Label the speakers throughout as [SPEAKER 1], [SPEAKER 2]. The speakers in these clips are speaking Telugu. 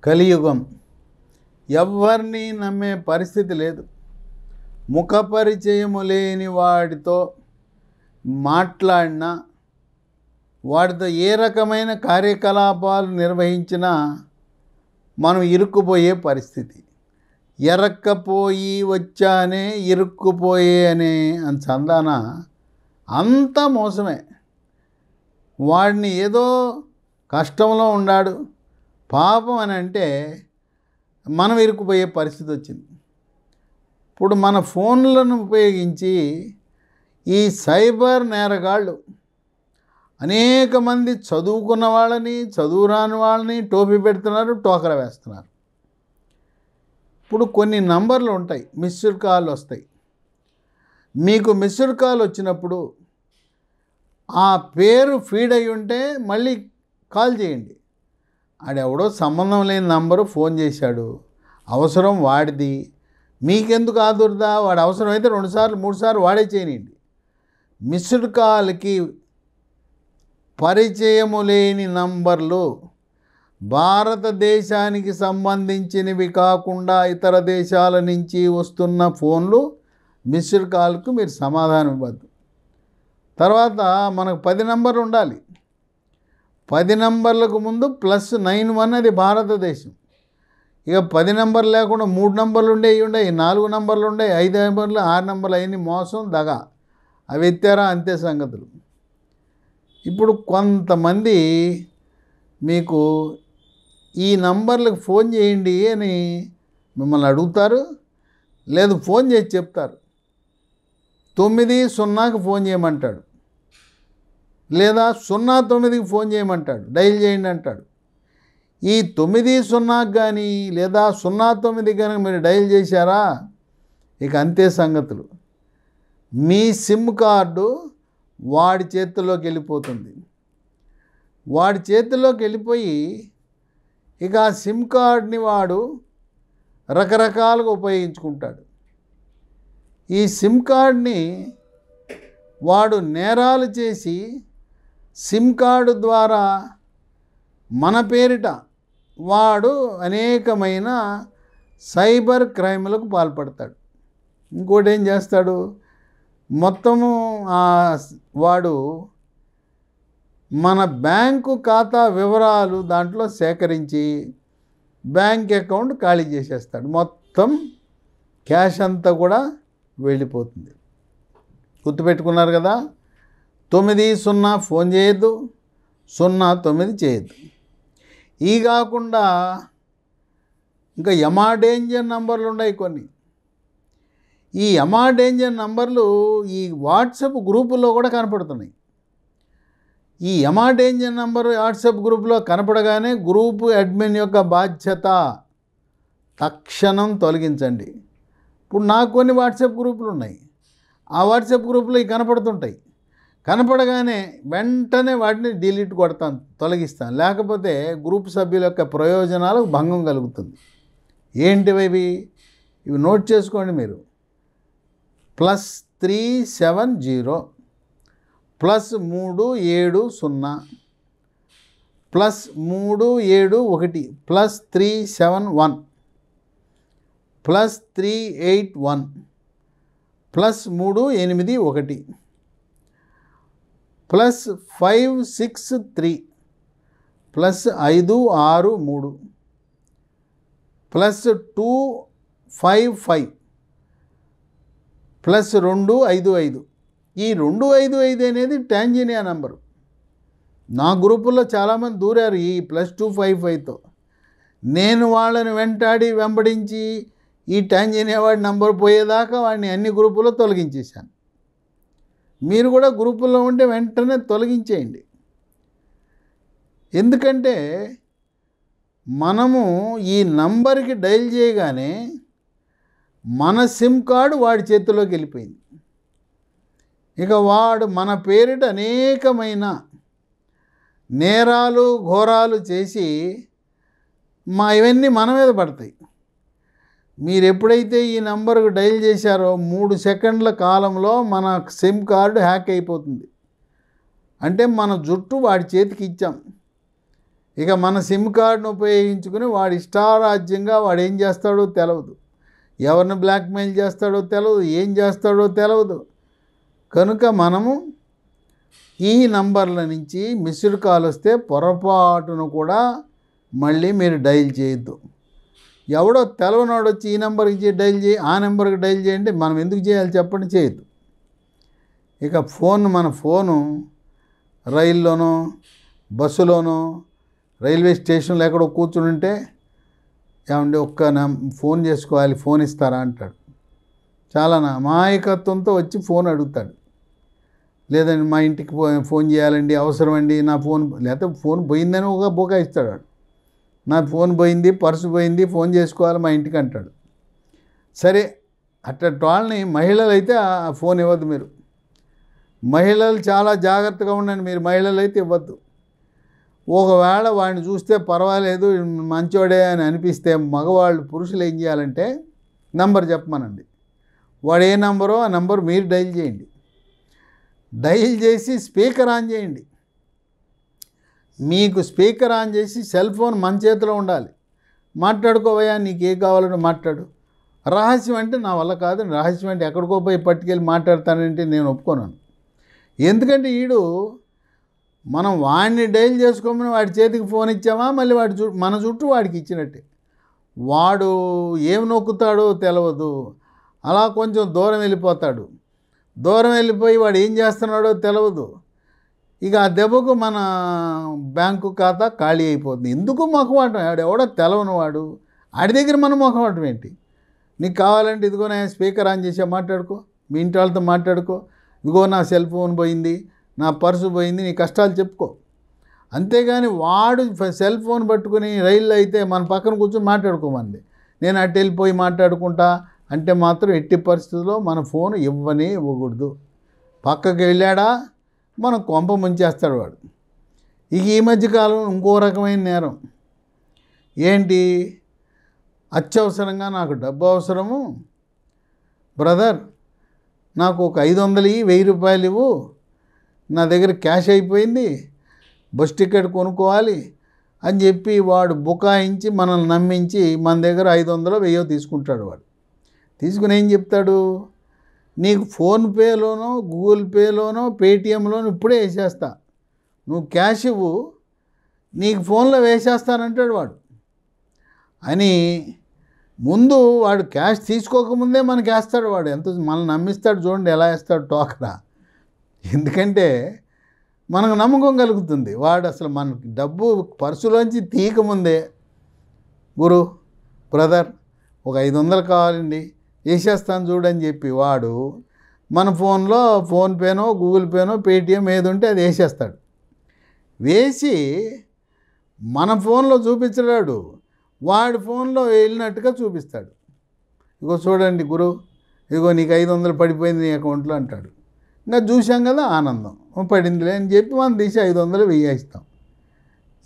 [SPEAKER 1] కలియుగం. ఎవరిని నమ్మే పరిస్థితి లేదు. ముఖ పరిచయము లేని వాడితో మాట్లాడినా, వాడితో ఏ రకమైన కార్యకలాపాలు నిర్వహించినా మనం ఇరుక్కుపోయే పరిస్థితి. ఎరక్కపోయి వచ్చానే ఇరుక్కుపోయే అనే చందాన అంతా మోసమే. వాడిని ఏదో కష్టంలో ఉన్నాడు పాపం అని అంటే మనం ఇరుక్కుపోయే పరిస్థితి వచ్చింది. ఇప్పుడు మన ఫోన్లను ఉపయోగించి ఈ సైబర్ నేరగాళ్ళు అనేక మంది చదువుకున్న వాళ్ళని, చదువురాని వాళ్ళని టోపీ పెడుతున్నారు, టోకర వేస్తున్నారు. ఇప్పుడు కొన్ని నంబర్లు ఉంటాయి, మిస్డ్ కాల్ వస్తాయి. మీకు మిస్డ్ కాల్ వచ్చినప్పుడు ఆ పేరు ఫీడ్ అయి ఉంటే మళ్ళీ కాల్ చేయండి. ఆడెవడో సంబంధం లేని నంబరు ఫోన్ చేశాడు, అవసరం వాడిది, మీకెందుకు ఆదుర్దా? వాడు అవసరమైతే 2 సార్లు 3 సార్లు వాడే చేయనియండి. మిస్డ్ కాల్కి పరిచయము లేని నంబర్లు, భారతదేశానికి సంబంధించినవి కాకుండా ఇతర దేశాల నుంచి వస్తున్న ఫోన్లు మిస్డ్ కాల్కు మీరు సమాధానం ఇవ్వద్దు. తర్వాత మనకు 10 నంబర్లు ఉండాలి. 10 నంబర్లకు ముందు +91 అది భారతదేశం. ఇక 10 నంబర్లు లేకుండా 3 నంబర్లు ఉండేవి, 4 నంబర్లు ఉండేవి, 5 నంబర్లు, 6 నంబర్లు అవన్నీ మోసం, దగ. అవి ఎత్తారా అంతే సంగతులు. ఇప్పుడు కొంతమంది మీకు ఈ నంబర్లకు ఫోన్ చేయండి అని మిమ్మల్ని అడుగుతారు, లేదు ఫోన్ చేసి చెప్తారు. 90కి ఫోన్ చేయమంటాడు, లేదా 09కి ఫోన్ చేయమంటాడు, డైల్ చేయండి అంటాడు. ఈ 90 కానీ లేదా 09 కనుక మీరు డైల్ చేశారా ఇక అంతే సంగతులు. మీ సిమ్ కార్డు వాడి చేతుల్లోకి వెళ్ళిపోతుంది. వాడి చేతుల్లోకి వెళ్ళిపోయి ఇక ఆ సిమ్ కార్డ్ని వాడు రకరకాలుగా ఉపయోగించుకుంటాడు. ఈ సిమ్ కార్డ్ని వాడు నేరాలు చేసి సిమ్ కార్డు ద్వారా మన పేరిట వాడు అనేకమైన సైబర్ క్రైమ్లకు పాల్పడతాడు. ఇంకోటి ఏం చేస్తాడు, మొత్తము వాడు మన బ్యాంకు ఖాతా వివరాలు దాంట్లో సేకరించి బ్యాంక్ అకౌంట్ ఖాళీ చేసేస్తాడు. మొత్తం క్యాష్ అంతా కూడా వెళ్ళిపోతుంది. గుర్తుపెట్టుకున్నారు కదా. 90 ఫోన్ చేయొద్దు, 09 చేయొద్దు. ఈ కాకుండా ఇంకా యమా డేంజర్ నంబర్లు ఉన్నాయి కొన్ని. ఈ యమా డేంజర్ నంబర్లు ఈ వాట్సాప్ గ్రూపుల్లో కూడా కనపడుతున్నాయి. ఈ యమా డేంజర్ నంబరు వాట్సాప్ గ్రూపులో కనపడగానే గ్రూపు అడ్మిన్ యొక్క బాధ్యత, తక్షణం తొలగించండి. ఇప్పుడు నాకు కొన్ని వాట్సాప్ గ్రూపులు ఉన్నాయి, ఆ వాట్సాప్ గ్రూపులో ఇవి కనపడుతుంటాయి. కనపడగానే వెంటనే వాటిని డిలీట్ కొడతాను, తొలగిస్తాను. లేకపోతే గ్రూప్ సభ్యుల యొక్క ప్రయోజనాలకు భంగం కలుగుతుంది. ఏంటివి ఇవి నోట్ చేసుకోండి మీరు. +370 +370 +371 +371 +381 +381 +563 +563 +255 +255. ఈ 255 అనేది టాంజానియా నంబరు. నా గ్రూపుల్లో చాలామంది దూరారు ఈ +255తో. నేను వాళ్ళని వెంబడించి ఈ టాంజానియా వాడి నంబర్ పోయేదాకా వాడిని అన్ని గ్రూపుల్లో తొలగించేశాను. మీరు కూడా గ్రూపుల్లో ఉంటే వెంటనే తొలగించేయండి. ఎందుకంటే మనము ఈ నంబర్కి డైల్ చేయగానే మన సిమ్ కార్డు వాడి చేతిలోకి వెళ్ళిపోయింది. ఇక వాడు మన పేరిట అనేకమైన నేరాలు ఘోరాలు చేసి ఇవన్నీ మన మీద పడతాయి. మీరు ఎప్పుడైతే ఈ నంబర్కు డైల్ చేశారో 3 సెకండ్ల కాలంలో మన సిమ్ కార్డు హ్యాక్ అయిపోతుంది. అంటే మన జుట్టు వాడి చేతికి ఇచ్చాం. ఇక మన సిమ్ కార్డును ఉపయోగించుకుని వాడు ఇష్టారాజ్యంగా వాడు ఏం చేస్తాడో తెలియదు, ఎవరిని బ్లాక్మెయిల్ చేస్తాడో తెలియదు, ఏం చేస్తాడో తెలియదు. కనుక మనము ఈ నంబర్ల నుంచి మిస్డ్ కాల్ వస్తే పొరపాటును కూడా మళ్ళీ మీరు డైల్ చేయొద్దు. ఎవడో తెలవనోడు వచ్చి ఈ నెంబర్కి డైల్ చేయి, ఆ నెంబర్కి డైల్ చేయండి, మనం ఎందుకు చేయాలి చెప్పండి, చేయొద్దు. ఇక మన ఫోను రైల్లోనో బస్సులోనో రైల్వే స్టేషన్లో ఎక్కడో కూర్చుని ఉంటే ఏమండి ఫోన్ చేసుకోవాలి, ఫోన్ ఇస్తారా అంటాడు. చాలా అమాయకత్వంతో వచ్చి ఫోన్ అడుగుతాడు. లేదండి మా ఇంటికి ఫోన్ చేయాలండి, అవసరమండి నా ఫోన్, లేకపోతే ఫోన్ పోయిందని ఒక బోకా ఇస్తాడు. నా ఫోన్ పోయింది, పర్సు పోయింది, ఫోన్ చేసుకోవాలి మా ఇంటికి అంటాడు. సరే అట్టటి వాళ్ళని మహిళలు అయితే ఆ ఫోన్ ఇవ్వద్దు మీరు. మహిళలు చాలా జాగ్రత్తగా ఉండండి, మీరు మహిళలు అయితే ఇవ్వద్దు. ఒకవేళ వాడిని చూస్తే పర్వాలేదు మంచోడే అని అనిపిస్తే మగవాళ్ళు పురుషులు ఏం చేయాలంటే నంబర్ చెప్పమనండి. వాడు ఏ నంబరో ఆ నంబర్ మీరు డైల్ చేయండి. డైల్ చేసి స్పీకర్ ఆన్ చేయండి. మీకు స్పీకర్ ఆన్ చేసి సెల్ ఫోన్ మన చేతిలో ఉండాలి. మాట్లాడుకోవయ్యా, నీకు ఏ కావాలని మాట్లాడు. రహస్యం అంటే నా వల్ల కాదు, రహస్యం అంటే ఎక్కడికో పోయి పట్టుకెళ్ళి మాట్లాడతానంటే నేను ఒప్పుకోను. ఎందుకంటే మనం వాడిని డైల్ చేసుకోమని వాడి చేతికి ఫోన్ ఇచ్చామా, మళ్ళీ మన చుట్టూ వాడికి ఇచ్చినట్టే. వాడు ఏం నొక్కుతాడో తెలియదు, అలా కొంచెం దూరం వెళ్ళిపోతాడు. దూరం వెళ్ళిపోయి వాడు ఏం చేస్తున్నాడో తెలియదు. ఇక ఆ దెబ్బకు మన బ్యాంకు ఖాతా ఖాళీ అయిపోతుంది. ఎందుకు మొఖమాటం? ఎవడో తెలవని వాడు ఆడి దగ్గర మనం మొఖమాటం ఏంటి? నీకు కావాలంటే ఇదిగో నా స్పీకర్ ఆన్ చేసా, మాట్లాడుకో, మీ ఇంటి వాళ్ళతో మాట్లాడుకో, ఇదిగో నా సెల్ ఫోన్ పోయింది, నా పర్సు పోయింది, నీ కష్టాలు చెప్పుకో. అంతేగాని వాడు సెల్ ఫోన్ పట్టుకుని రైల్లో అయితే మన పక్కన కూర్చొని మాట్లాడుకోమంది, నేను అటు వెళ్ళిపోయి మాట్లాడుకుంటా అంటే మాత్రం ఎట్టి పరిస్థితుల్లో మన ఫోన్ ఇవ్వకూడదు. పక్కకి వెళ్ళాడా మన కొంప ముంచేస్తాడు వాడు. ఇక ఈ మధ్యకాలం ఇంకో రకమైన నేరం ఏంటి? అత్యవసరంగా నాకు డబ్బు అవసరము బ్రదర్, నాకు ఒక 500 1000 రూపాయలు ఇవ్వు, నా దగ్గర క్యాష్ అయిపోయింది, బస్ టికెట్ కొనుక్కోవాలి అని చెప్పి వాడు బుకాయించి మనల్ని నమ్మించి మన దగ్గర 500 1000 తీసుకుంటాడు. వాడు తీసుకుని ఏం చెప్తాడు, నీకు ఫోన్పేలోనో గూగుల్ పేలోనో పేటిఎంలోనో ఇప్పుడే వేసేస్తా, నువ్వు క్యాష్ ఇవ్వు, నీకు ఫోన్లో వేసేస్తానంటాడు వాడు. అని ముందు వాడు క్యాష్ తీసుకోకముందే మనకి వేస్తాడు వాడు. మనల్ని నమ్మిస్తాడు. చూడండి ఎలా వేస్తాడు టోకరా. ఎందుకంటే మనకు నమ్మకం కలుగుతుంది. వాడు అసలు మనకి డబ్బు పర్సులోంచి తీయకముందే, గురు బ్రదర్ ఒక 500 కావాలండి, వేసేస్తాను చూడని చెప్పి వాడు మన ఫోన్లో ఫోన్పేనో గూగుల్ పేనో పేటిఎం ఏది ఉంటే అది వేసేస్తాడు. వేసి మన ఫోన్లో చూపించడాడు, వాడి ఫోన్లో వెళ్ళినట్టుగా చూపిస్తాడు. ఇగో చూడండి గురు, ఇగో నీకు 500 పడిపోయింది నీ అకౌంట్లో అంటాడు. ఇంకా చూసాం కదా, ఆనందం పడిందిలే అని చెప్పి మనం తీసి 500 వేయిస్తాం.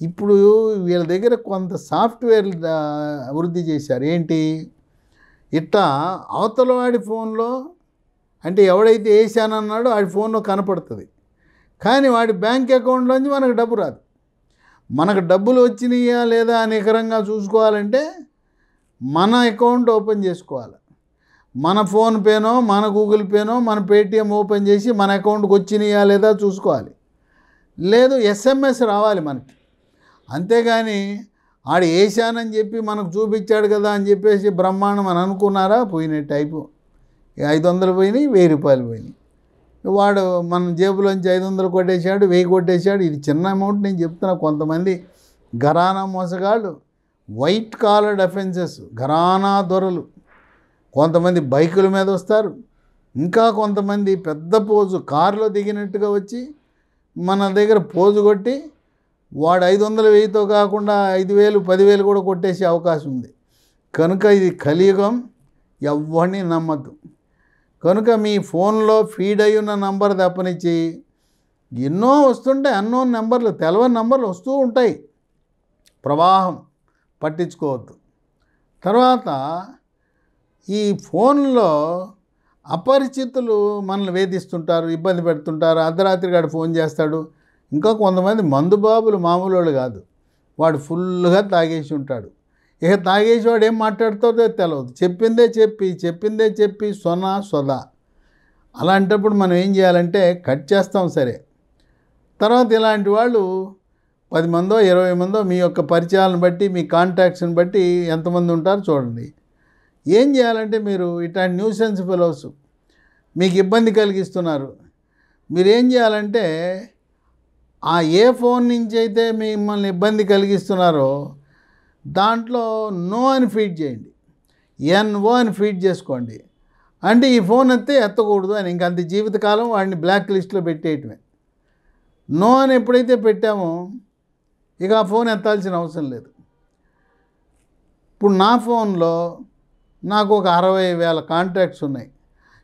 [SPEAKER 1] ఇప్పుడు వీళ్ళ దగ్గర కొంత సాఫ్ట్వేర్ అభివృద్ధి చేశారు. ఏంటి, ఇట్టా అవతల వాడి ఫోన్లో అంటే ఎవడైతే వేసానన్నాడో వాడి ఫోన్లో కనపడుతుంది, కానీ వాడి బ్యాంక్ అకౌంట్లోంచి మనకు డబ్బు రాదు. మనకు డబ్బులు వచ్చినాయా లేదా నికరంగా చూసుకోవాలంటే మన అకౌంట్ ఓపెన్ చేసుకోవాలి. మన ఫోన్పేనో మన గూగుల్ పేనో మన పేటిఎం ఓపెన్ చేసి మన అకౌంట్కి వచ్చినాయా లేదా చూసుకోవాలి. లేదు SMS రావాలి మనకి. అంతేగాని ఆడు వేసానని చెప్పి మనకు చూపించాడు కదా అని చెప్పేసి బ్రహ్మాండం అని అనుకున్నారా, పోయిన టైపు 500 పోయినాయి, 1000 రూపాయలు పోయినాయి. వాడు మన జేబులోంచి 500 కొట్టేశాడు, 1000 కొట్టేశాడు. ఇది చిన్న అమౌంట్ నేను చెప్తున్నా. కొంతమంది ఘరానా మోసగాళ్ళు, వైట్ కాలర్ అఫెన్సెస్, ఘరానా దొరలు, కొంతమంది బైకుల మీద వస్తారు, ఇంకా కొంతమంది పెద్ద పోజు కారులో దిగినట్టుగా వచ్చి మన దగ్గర పోజు కొట్టి వాడు 500 1000తో కాకుండా 5000 10,000 కూడా కొట్టేసే అవకాశం ఉంది. కనుక ఇది కలియుగం, ఎవరిని నమ్మద్దు. కనుక మీ ఫోన్లో ఫీడ్ అయి ఉన్న నంబర్ తప్పనిచ్చి ఎన్నో వస్తుంటాయి, అన్నోన్ నెంబర్లు, తెలవని నెంబర్లు వస్తూ ఉంటాయి. ప్రవాహం పట్టించుకోవద్దు. తర్వాత ఈ ఫోన్లో అపరిచితులు మనల్ని వేధిస్తుంటారు, ఇబ్బంది పెడుతుంటారు. అర్ధరాత్రి గాడు ఫోన్ చేస్తాడు. ఇంకా కొంతమంది మందుబాబులు మామూలు వాళ్ళు కాదు, వాడు ఫుల్గా తాగేసి ఉంటాడు. ఇక తాగేసి వాడు ఏం మాట్లాడుతుందో తెలియదు. చెప్పిందే చెప్పి సొదా. అలాంటప్పుడు మనం ఏం చేయాలంటే కట్ చేస్తాం సరే. తర్వాత ఇలాంటి వాళ్ళు 10 మందో 20 మందో మీ యొక్క పరిచయాలను బట్టి, మీ కాంటాక్ట్స్ని బట్టి ఎంతమంది ఉంటారో చూడండి. ఏం చేయాలంటే మీరు ఇట్లాంటి న్యూసెన్స్ ఫెలోస్ మీకు ఇబ్బంది కలిగిస్తున్నారు. మీరేం చేయాలంటే ఆ ఏ ఫోన్ నుంచి అయితే మిమ్మల్ని ఇబ్బంది కలిగిస్తున్నారో దాంట్లో నో అని ఫీడ్ చేయండి. NO అని ఫీడ్ చేసుకోండి. అంటే ఈ ఫోన్ ఎత్తకూడదు అని, ఇంకంత జీవితకాలం వాడిని బ్లాక్ లిస్ట్లో పెట్టేయటమే. నో అని ఎప్పుడైతే పెట్టామో ఇక ఆ ఫోన్ ఎత్తాల్సిన అవసరం లేదు. ఇప్పుడు నా ఫోన్లో నాకు ఒక 60,000 కాంటాక్ట్స్ ఉన్నాయి.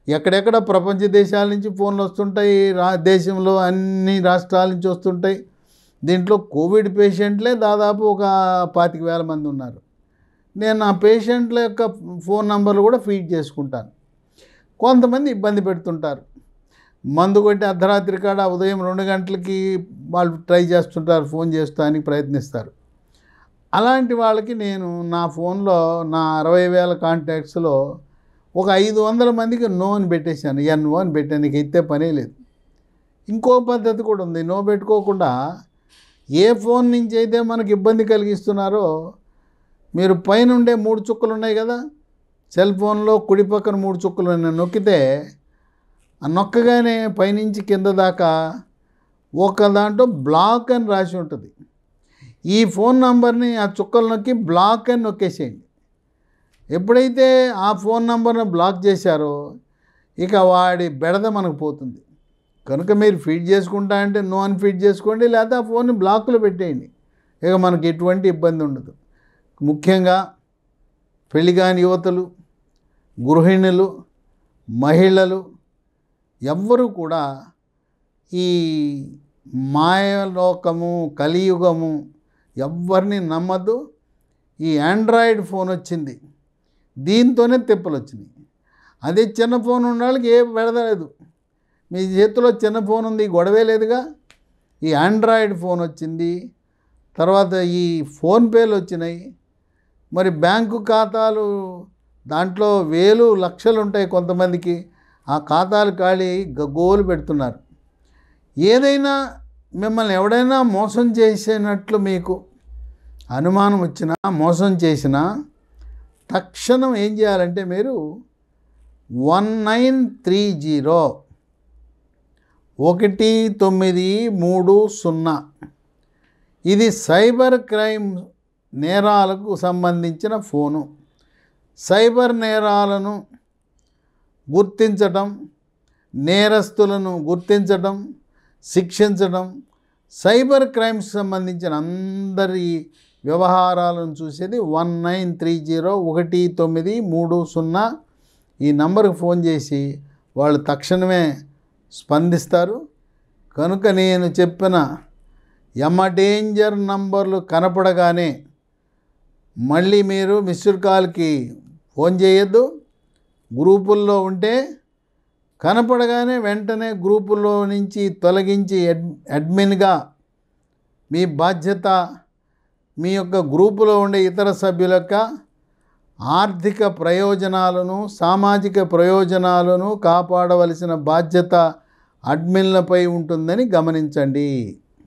[SPEAKER 1] ఎక్కడెక్కడ ప్రపంచ దేశాల నుంచి ఫోన్లు వస్తుంటాయి, దేశంలో అన్ని రాష్ట్రాల నుంచి వస్తుంటాయి. దీంట్లో కోవిడ్ పేషెంట్లే దాదాపు ఒక 25,000 మంది ఉన్నారు. నేను నా పేషెంట్ల యొక్క ఫోన్ నంబర్లు కూడా ఫీడ్ చేసుకుంటాను. కొంతమంది ఇబ్బంది పెడుతుంటారు. మందు కొట్టి అర్ధరాత్రి కాడ ఉదయం 2 గంటలకి వాళ్ళు ట్రై చేస్తుంటారు, ఫోన్ చేస్తానికి ప్రయత్నిస్తారు. అలాంటి వాళ్ళకి నేను నా ఫోన్లో నా 60,000 కాంటాక్ట్స్లో ఒక 500 మందికి నో అని పెట్టేశాను. NO అని పెట్టాను. నీకు ఎత్తే పనే లేదు. ఇంకో పద్ధతి కూడా ఉంది. నో పెట్టుకోకుండా ఏ ఫోన్ నుంచి అయితే మనకి ఇబ్బంది కలిగిస్తున్నారో మీరు పైన ఉండే 3 చుక్కలు ఉన్నాయి కదా, సెల్ ఫోన్లో కుడి పక్కన 3 చుక్కలు నొక్కితే ఆ నొక్కగానే పైనుంచి కింద దాకా ఒక దాంట్లో బ్లాక్ అని రాసి ఉంటుంది. ఈ ఫోన్ నంబర్ని ఆ చుక్కలు నొక్కి బ్లాక్ అని నొక్కేసేయండి. ఎప్పుడైతే ఆ ఫోన్ నంబర్ని బ్లాక్ చేశారో ఇక వాడి బెడద మనకు పోతుంది. కనుక మీరు ఫీడ్ చేసుకుంటా అంటే నో అని ఫీడ్ చేసుకోండి, లేకపోతే ఆ ఫోన్ని బ్లాక్లో పెట్టేయండి. ఇక మనకి ఎటువంటి ఇబ్బంది ఉండదు. ముఖ్యంగా పెళ్లిగాని యువతులు, గృహిణులు, మహిళలు ఎవ్వరూ కూడా ఈ మాయలోకము, కలియుగము ఎవ్వరిని నమ్మద్దు. ఈ ఆండ్రాయిడ్ ఫోన్ వచ్చింది, దీంతోనే తిప్పలు వచ్చినాయి. అదే చిన్న ఫోన్ ఉన్న వాళ్ళకి ఏ పెడదలేదు. మీ చేతిలో చిన్న ఫోన్ ఉంది, గొడవే లేదుగా. ఈ ఆండ్రాయిడ్ ఫోన్ వచ్చింది, తర్వాత ఈ ఫోన్పేలు వచ్చినాయి. మరి బ్యాంకు ఖాతాలు దాంట్లో వేలు లక్షలు ఉంటాయి కొంతమందికి. ఆ ఖాతాలు ఖాళీ గోలు పెడుతున్నారు. ఏదైనా మిమ్మల్ని ఎవడైనా మోసం చేసినట్లు మీకు అనుమానం వచ్చినా, మోసం చేసినా తక్షణం ఏం చేయాలంటే మీరు 1930 ఇది సైబర్ క్రైమ్ నేరాలకు సంబంధించిన ఫోను. సైబర్ నేరాలను గుర్తించటం, నేరస్తులను గుర్తించటం, శిక్షించడం, సైబర్ క్రైమ్స్ సంబంధించిన అందరి వ్యవహారాలను చూసేది 1930 ఈ నంబర్కి ఫోన్ చేసి వాళ్ళు తక్షణమే స్పందిస్తారు. కనుక నేను చెప్పిన డేంజర్ నంబర్లు కనపడగానే మళ్ళీ మీరు మిస్డ్ కాల్కి ఫోన్ చేయొద్దు. గ్రూపుల్లో ఉంటే కనపడగానే వెంటనే గ్రూపుల్లో నుంచి తొలగించి అడ్మిన్గా మీ బాధ్యత, మీ యొక్క గ్రూపులో ఉండే ఇతర సభ్యుల యొక్క ఆర్థిక ప్రయోజనాలను, సామాజిక ప్రయోజనాలను కాపాడవలసిన బాధ్యత అడ్మిన్లపై ఉంటుందని గమనించండి.